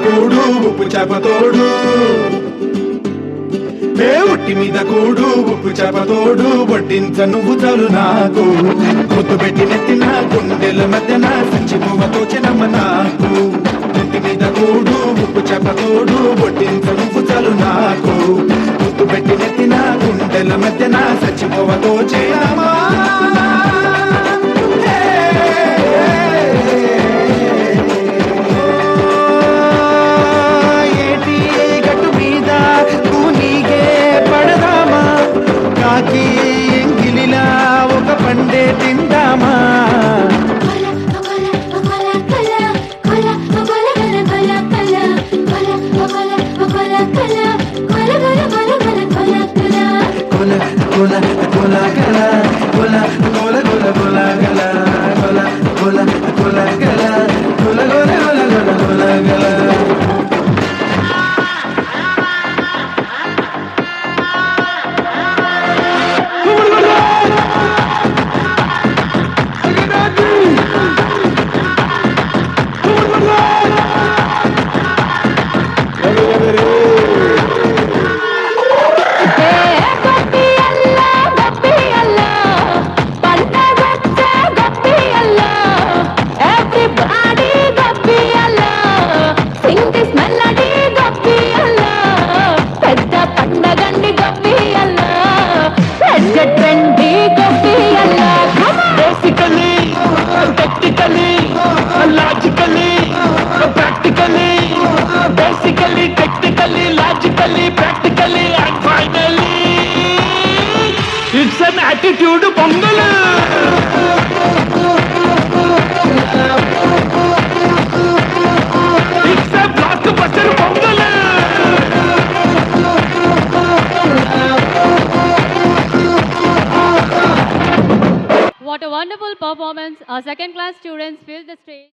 కూడు ఉప్పు చేప తోడు ఒట్టి మీద కూడు ఉప్పు చేప తోడు వడ్డించ నువ్వు చాలు నాకు ముద్దు పెట్టి నెత్తిన గుండెల మధ్యన సంచిపోవతో చినమ్మ నాకు ఒట్టి మీద కూడు ఉప్పు చేప తోడు వడ్డించ నువ్వు చాలు నాకు ముద్దు పెట్టి నెత్తిన గుండెల మధ్యన సంచిపోవతో చినమ్మా పండే తిందామా It's an attitude pongal It's a blockbuster pongal What a wonderful performance. Our second class students filled the stage.